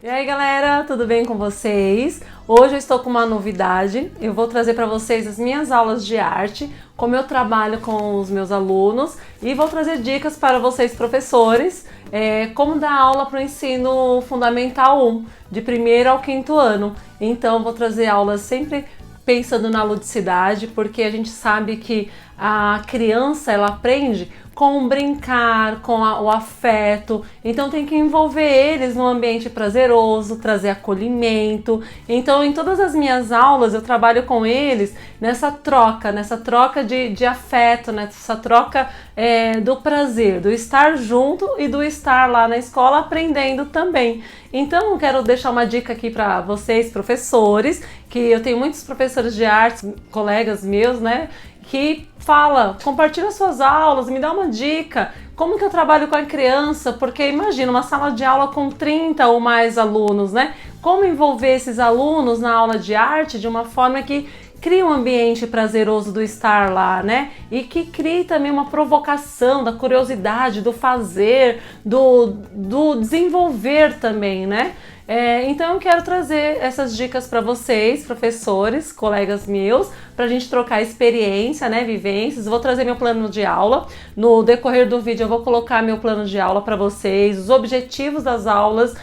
E aí galera, tudo bem com vocês? Hoje eu estou com uma novidade, eu vou trazer para vocês as minhas aulas de arte, como eu trabalho com os meus alunos e vou trazer dicas para vocês professores, como dar aula para o ensino fundamental 1, de primeiro ao quinto ano. Então vou trazer aulas sempre pensando na ludicidade, porque a gente sabe que a criança ela aprende com brincar, com o afeto, então tem que envolver eles num ambiente prazeroso, trazer acolhimento. Então em todas as minhas aulas eu trabalho com eles nessa troca de afeto, nessa troca do prazer, do estar junto e do estar lá na escola aprendendo também. Então eu quero deixar uma dica aqui para vocês professores, que eu tenho muitos professores de artes, colegas meus, né, que compartilha suas aulas, me dá uma dica, como que eu trabalho com a criança, porque imagina uma sala de aula com 30 ou mais alunos, né? Como envolver esses alunos na aula de arte de uma forma que cria um ambiente prazeroso do estar lá, né? E que crie também uma provocação da curiosidade, do fazer, do desenvolver também, né? Então eu quero trazer essas dicas para vocês, professores, colegas meus, para a gente trocar experiência, né, vivências. Vou trazer meu plano de aula. No decorrer do vídeo eu vou colocar meu plano de aula para vocês, os objetivos das aulas,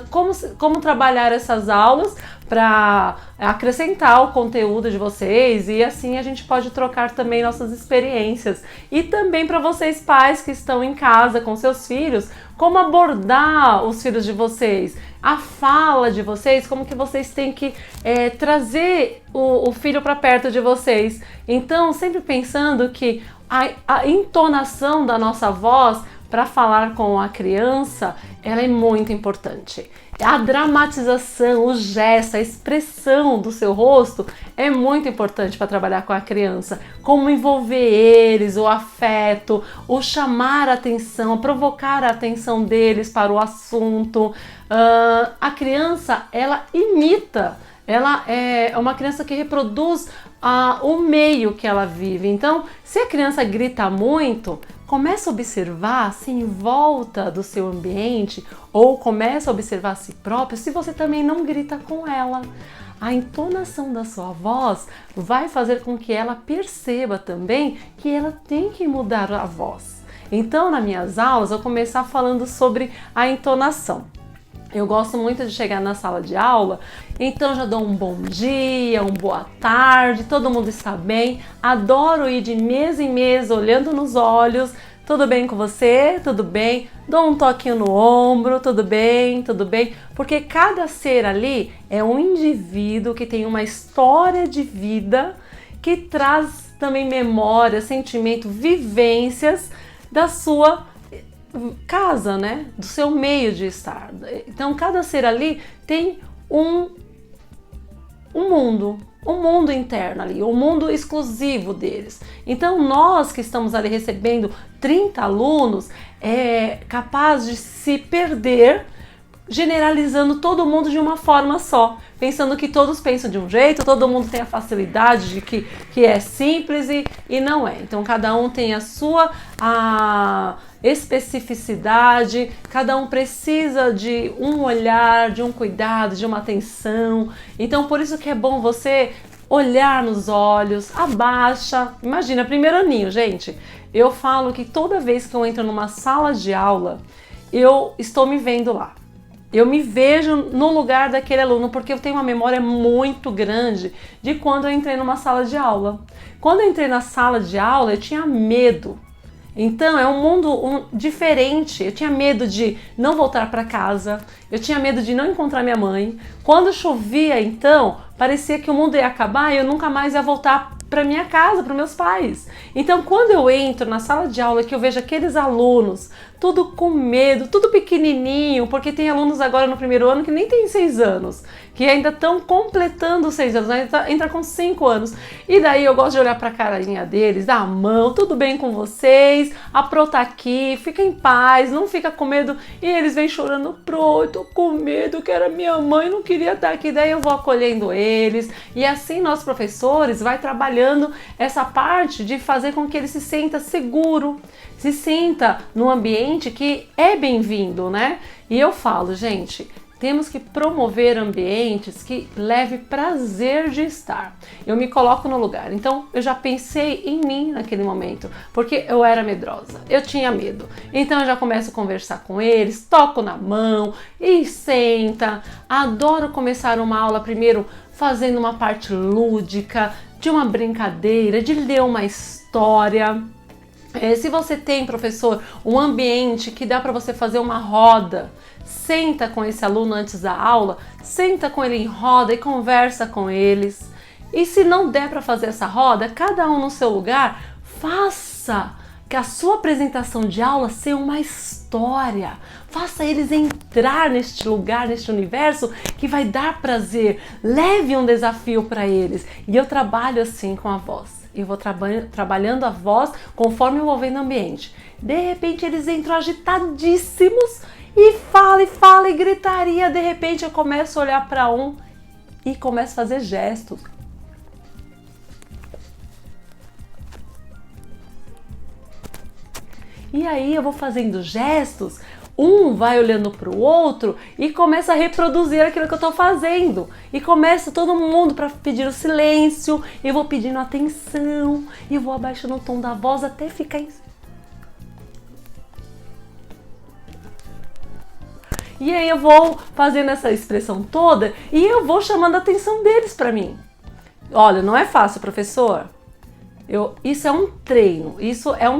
como trabalhar essas aulas para acrescentar o conteúdo de vocês, e assim a gente pode trocar também nossas experiências. E também para vocês pais que estão em casa com seus filhos, como abordar os filhos de vocês, a fala de vocês, como que vocês têm que trazer o filho para perto de vocês. Então sempre pensando que a entonação da nossa voz para falar com a criança, ela é muito importante. A dramatização, o gesto, a expressão do seu rosto é muito importante para trabalhar com a criança. Como envolver eles, o afeto, o chamar a atenção, provocar a atenção deles para o assunto. A criança, ela imita, ela é uma criança que reproduz o meio que ela vive. Então, se a criança grita muito, começa a observar se em volta do seu ambiente, ou começa a observar a si próprio, se você também não grita com ela. A entonação da sua voz vai fazer com que ela perceba também que ela tem que mudar a voz. Então, nas minhas aulas, eu vou começar falando sobre a entonação. Eu gosto muito de chegar na sala de aula, então já dou um bom dia, uma boa tarde, todo mundo está bem. Adoro ir de mesa em mesa, olhando nos olhos. Tudo bem com você? Tudo bem? Dou um toquinho no ombro, tudo bem? Tudo bem? Porque cada ser ali é um indivíduo que tem uma história de vida, que traz também memória, sentimento, vivências da sua casa, né? Do seu meio de estar. Então cada ser ali tem um mundo interno ali, um mundo exclusivo deles. Então nós que estamos ali recebendo 30 alunos, é capaz de se perder generalizando todo mundo de uma forma só, pensando que todos pensam de um jeito, todo mundo tem a facilidade de que é simples e não é. Então cada um tem a sua especificidade, cada um precisa de um olhar, de um cuidado, de uma atenção. Então por isso que é bom você olhar nos olhos, abaixa. Imagina, primeiro aninho, gente. Eu falo que toda vez que eu entro numa sala de aula, eu estou me vendo lá. Eu me vejo no lugar daquele aluno, porque eu tenho uma memória muito grande de quando eu entrei numa sala de aula. Quando eu entrei na sala de aula, eu tinha medo. Então é um mundo diferente. Eu tinha medo de não voltar para casa, eu tinha medo de não encontrar minha mãe. Quando chovia, então, parecia que o mundo ia acabar e eu nunca mais ia voltar para minha casa, para meus pais. Então quando eu entro na sala de aula, que eu vejo aqueles alunos tudo com medo, tudo pequenininho, porque tem alunos agora no primeiro ano que nem tem 6 anos, que ainda estão completando 6 anos, ainda entra com 5 anos. E daí eu gosto de olhar para a carinha deles, dar a mão, tudo bem com vocês? A Pro tá aqui, fica em paz, não fica com medo. E eles vêm chorando, Pro, eu tô com medo, que era minha mãe, não queria estar aqui. Daí eu vou acolhendo eles, e assim nós professores vai trabalhando essa parte de fazer com que ele se sinta seguro, se sinta num ambiente que é bem-vindo, né? E eu falo, gente, temos que promover ambientes que leve prazer de estar. Eu me coloco no lugar. Então, eu já pensei em mim naquele momento, porque eu era medrosa, eu tinha medo. Então, eu já começo a conversar com eles, toco na mão e senta. Adoro começar uma aula primeiro fazendo uma parte lúdica, de uma brincadeira, de ler uma história. Se você tem, professor, um ambiente que dá para você fazer uma roda, senta com esse aluno antes da aula, senta com ele em roda e conversa com eles. E se não der para fazer essa roda, cada um no seu lugar, faça que a sua apresentação de aula seja uma história. Faça eles entrar neste lugar, neste universo que vai dar prazer. Leve um desafio para eles. E eu trabalho assim com a voz. Eu vou trabalhando a voz conforme eu vou vendo o ambiente. De repente eles entram agitadíssimos e fala e gritaria. De repente eu começo a olhar para um e começo a fazer gestos. E aí eu vou fazendo gestos, um vai olhando para o outro e começa a reproduzir aquilo que eu estou fazendo. E começa todo mundo para pedir o silêncio, eu vou pedindo atenção, e eu vou abaixando o tom da voz até ficar em... E aí eu vou fazendo essa expressão toda e eu vou chamando a atenção deles para mim. Olha, não é fácil, professor. Isso é um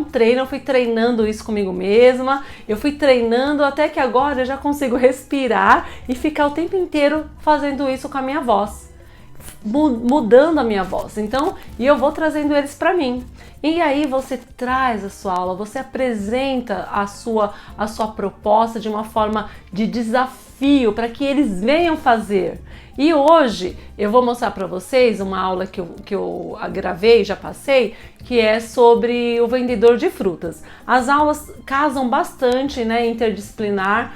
treino, eu fui treinando isso comigo mesma, eu fui treinando até que agora eu já consigo respirar e ficar o tempo inteiro fazendo isso com a minha voz, mudando a minha voz. Então, eu vou trazendo eles para mim. E aí você traz a sua aula, você apresenta a sua proposta de uma forma de desafio para que eles venham fazer. E hoje eu vou mostrar para vocês uma aula que eu gravei, já passei, que é sobre o vendedor de frutas. As aulas casam bastante, né, interdisciplinar,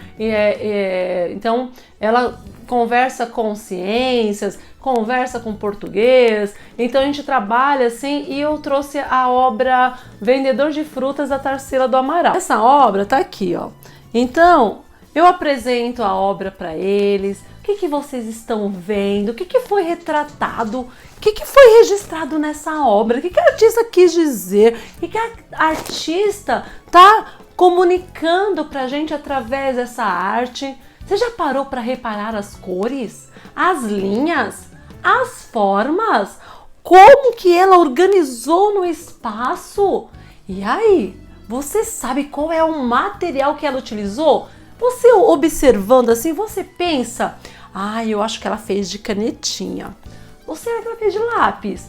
então ela conversa com ciências, conversa com português, então a gente trabalha assim, e eu trouxe a obra Vendedor de Frutas da Tarsila do Amaral. Essa obra tá aqui, ó. Então, eu apresento a obra para eles. O que vocês estão vendo? O que foi retratado? O que foi registrado nessa obra? O que a artista quis dizer? O que a artista tá comunicando pra gente através dessa arte? Você já parou para reparar as cores, as linhas, as formas? Como que ela organizou no espaço? E aí, você sabe qual é o material que ela utilizou? Você observando assim, você pensa, eu acho que ela fez de canetinha. Ou será que ela fez de lápis?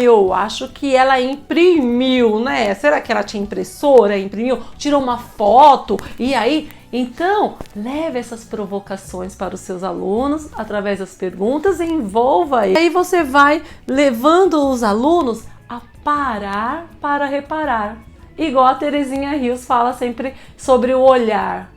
Eu acho que ela imprimiu, né? Será que ela tinha impressora, imprimiu, tirou uma foto e aí... Então, leve essas provocações para os seus alunos através das perguntas e envolva eles. Aí você vai levando os alunos a parar para reparar. Igual a Terezinha Rios fala sempre sobre o olhar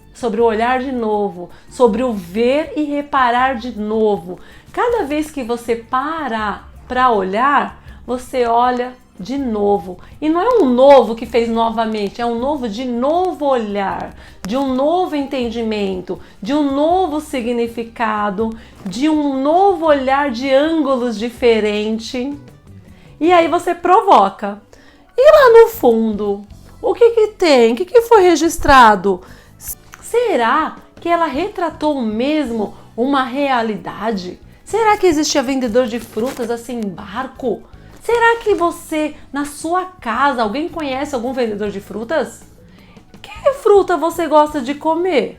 de novo, sobre o ver e reparar de novo. Cada vez que você para para olhar, você olha de novo. E não é um novo que fez novamente, é um novo de novo olhar, de um novo entendimento, de um novo significado, de um novo olhar de ângulos diferentes. E aí você provoca. E lá no fundo, o que tem? O que foi registrado? Será que ela retratou mesmo uma realidade? Será que existia vendedor de frutas assim em barco? Será que você, na sua casa, alguém conhece algum vendedor de frutas? Que fruta você gosta de comer?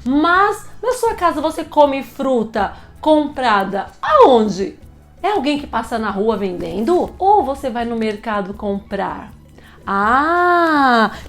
Mas na sua casa você come fruta comprada aonde? É alguém que passa na rua vendendo? Ou você vai no mercado comprar?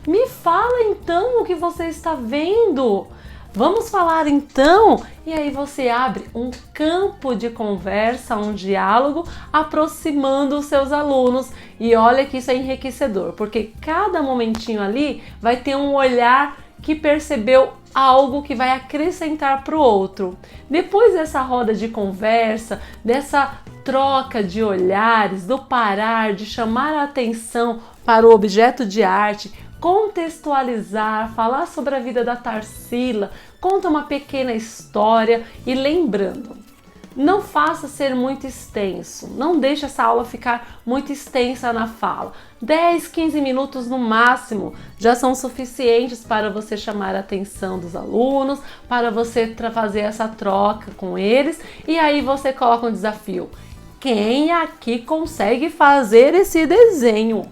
Me fala então o que você está vendo. Vamos falar então? E aí você abre um campo de conversa, um diálogo, aproximando os seus alunos. E olha que isso é enriquecedor, porque cada momentinho ali vai ter um olhar que percebeu algo que vai acrescentar para o outro. Depois dessa roda de conversa, dessa troca de olhares, do parar, de chamar a atenção para o objeto de arte, contextualizar, falar sobre a vida da Tarsila, conta uma pequena história e lembrando, não faça ser muito extenso, não deixe essa aula ficar muito extensa na fala. 10, 15 minutos no máximo já são suficientes para você chamar a atenção dos alunos, para você fazer essa troca com eles e aí você coloca um desafio. Quem aqui consegue fazer esse desenho?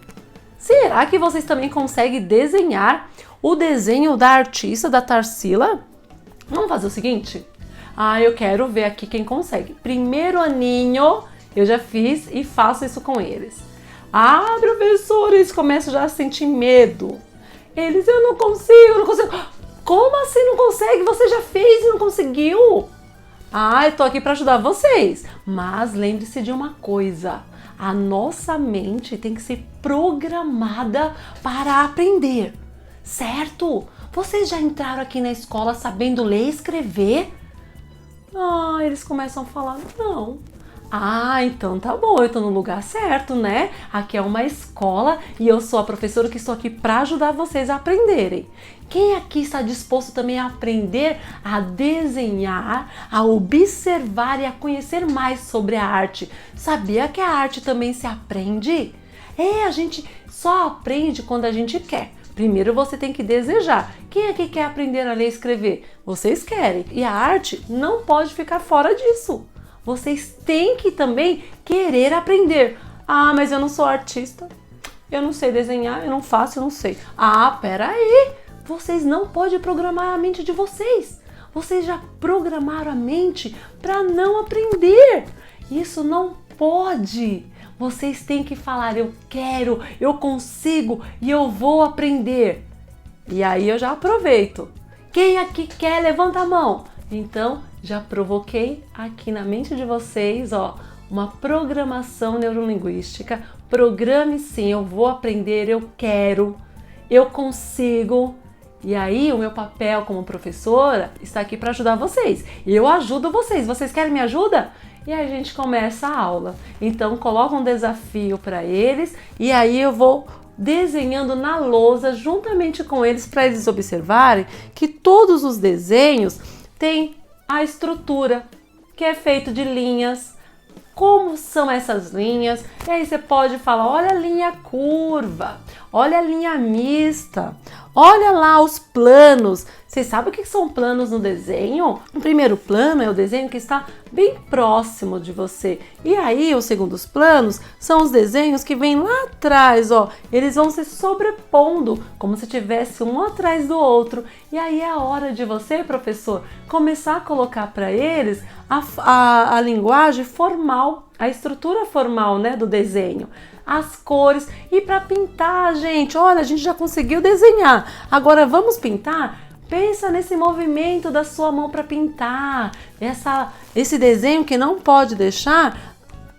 Será que vocês também conseguem desenhar o desenho da artista, da Tarsila? Vamos fazer o seguinte? Eu quero ver aqui quem consegue. Primeiro aninho, eu já fiz e faço isso com eles. Professor, eles começam já a sentir medo. Eu não consigo. Como assim não consegue? Você já fez e não conseguiu? Eu tô aqui para ajudar vocês. Mas lembre-se de uma coisa. A nossa mente tem que ser programada para aprender, certo? Vocês já entraram aqui na escola sabendo ler e escrever? Eles começam a falar, não. Então tá bom, eu tô no lugar certo, né? Aqui é uma escola e eu sou a professora que estou aqui para ajudar vocês a aprenderem. Quem aqui está disposto também a aprender a desenhar, a observar e a conhecer mais sobre a arte? Sabia que a arte também se aprende? A gente só aprende quando a gente quer. Primeiro você tem que desejar. Quem aqui quer aprender a ler e escrever? Vocês querem. E a arte não pode ficar fora disso. Vocês têm que também querer aprender. Mas eu não sou artista. Eu não sei desenhar, eu não faço, eu não sei. Peraí. Vocês não podem programar a mente de vocês. Vocês já programaram a mente para não aprender. Isso não pode. Vocês têm que falar, eu quero, eu consigo e eu vou aprender. E aí eu já aproveito. Quem aqui quer, levanta a mão. Então, já provoquei aqui na mente de vocês, uma programação neurolinguística. Programe sim, eu vou aprender, eu quero, eu consigo. E aí, o meu papel como professora está aqui para ajudar vocês. E eu ajudo vocês. Vocês querem me ajuda? E aí a gente começa a aula. Então, coloca um desafio para eles e aí eu vou desenhando na lousa juntamente com eles para eles observarem que todos os desenhos têm a estrutura, que é feito de linhas. Como são essas linhas? E aí você pode falar, olha a linha curva, olha a linha mista, olha lá os planos. Você sabe o que são planos no desenho? O primeiro plano é o desenho que está bem próximo de você. E aí os segundos planos são os desenhos que vêm lá atrás, Eles vão se sobrepondo, como se tivesse um atrás do outro. E aí é a hora de você, professor, começar a colocar para eles a linguagem formal, a estrutura formal, né, do desenho. As cores e para pintar, gente, olha, a gente já conseguiu desenhar. Agora vamos pintar? Pensa nesse movimento da sua mão para pintar, esse desenho que não pode deixar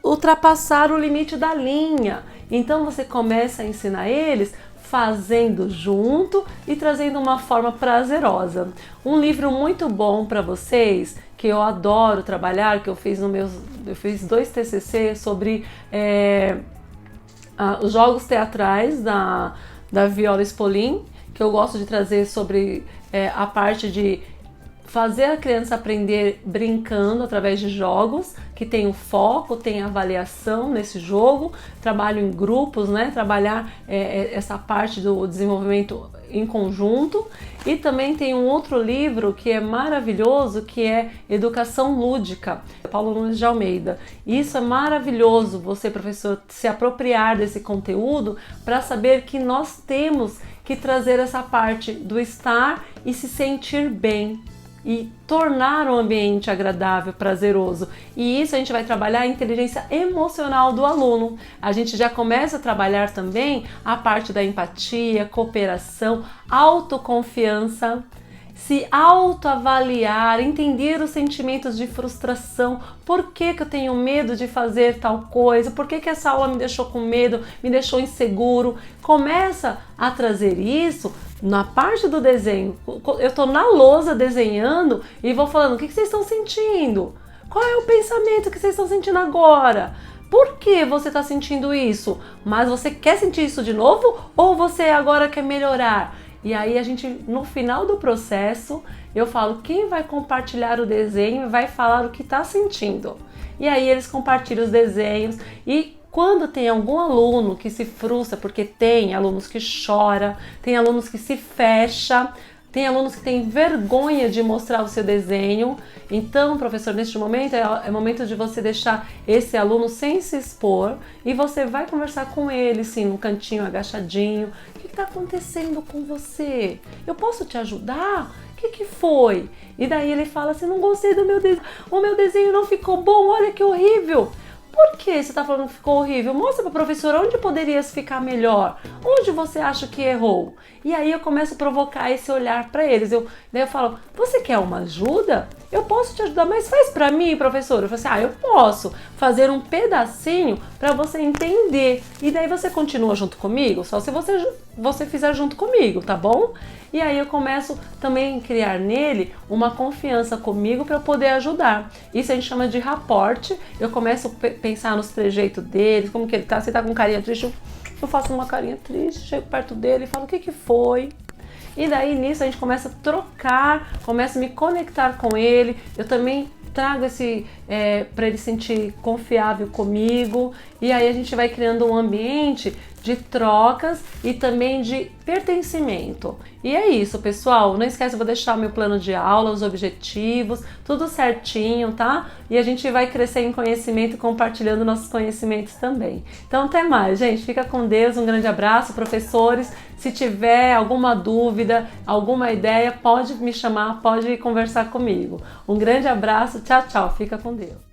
ultrapassar o limite da linha. Então você começa a ensinar eles fazendo junto e trazendo uma forma prazerosa. Um livro muito bom para vocês, que eu adoro trabalhar, que eu fiz eu fiz 2 TCC sobre os jogos teatrais da Viola Spolin, que eu gosto de trazer sobre a parte de fazer a criança aprender brincando através de jogos, que tem o foco, tem a avaliação nesse jogo, trabalho em grupos, né? Trabalhar essa parte do desenvolvimento em conjunto. E também tem um outro livro que é maravilhoso, que é Educação Lúdica, Paulo Nunes de Almeida. Isso é maravilhoso, você, professor, se apropriar desse conteúdo para saber que nós temos que trazer essa parte do estar e se sentir bem e tornar o ambiente agradável, prazeroso. E isso a gente vai trabalhar a inteligência emocional do aluno. A gente já começa a trabalhar também a parte da empatia, cooperação, autoconfiança, se autoavaliar, entender os sentimentos de frustração. Por que eu tenho medo de fazer tal coisa? Por que essa aula me deixou com medo, me deixou inseguro? Começa a trazer isso na parte do desenho. Eu estou na lousa desenhando e vou falando, o que vocês estão sentindo? Qual é o pensamento que vocês estão sentindo agora? Por que você está sentindo isso? Mas você quer sentir isso de novo ou você agora quer melhorar? E aí a gente, no final do processo, eu falo quem vai compartilhar o desenho e vai falar o que está sentindo. E aí eles compartilham os desenhos e quando tem algum aluno que se frustra, porque tem alunos que choram, tem alunos que se fecham, tem alunos que têm vergonha de mostrar o seu desenho. Então, professor, neste momento é momento de você deixar esse aluno sem se expor e você vai conversar com ele, sim, no cantinho, agachadinho. O que está acontecendo com você? Eu posso te ajudar? O que foi? E daí ele fala assim, não gostei do meu desenho, o meu desenho não ficou bom, olha que horrível. Por que você está falando que ficou horrível? Mostra para a professora onde poderias ficar melhor. Onde você acha que errou? E aí eu começo a provocar esse olhar para eles. Daí eu falo, você quer uma ajuda? Eu posso te ajudar, mas faz para mim, professora. Eu falo assim, eu posso fazer um pedacinho para você entender. E daí você continua junto comigo? Só se você fizer junto comigo, tá bom? E aí eu começo também a criar nele uma confiança comigo para poder ajudar. Isso a gente chama de rapport. Eu começo a pensar nos trejeitos dele, como que ele tá. Se tá com carinha triste, eu faço uma carinha triste, chego perto dele e falo o que foi. E daí nisso a gente começa a trocar, começa a me conectar com ele. Eu também trago esse para ele sentir confiável comigo. E aí a gente vai criando um ambiente de trocas e também de pertencimento. E é isso, pessoal. Não esquece, eu vou deixar o meu plano de aula, os objetivos, tudo certinho, tá? E a gente vai crescer em conhecimento e compartilhando nossos conhecimentos também. Então, até mais, gente. Fica com Deus. Um grande abraço, professores. Se tiver alguma dúvida, alguma ideia, pode me chamar, pode conversar comigo. Um grande abraço. Tchau, tchau. Fica com Deus.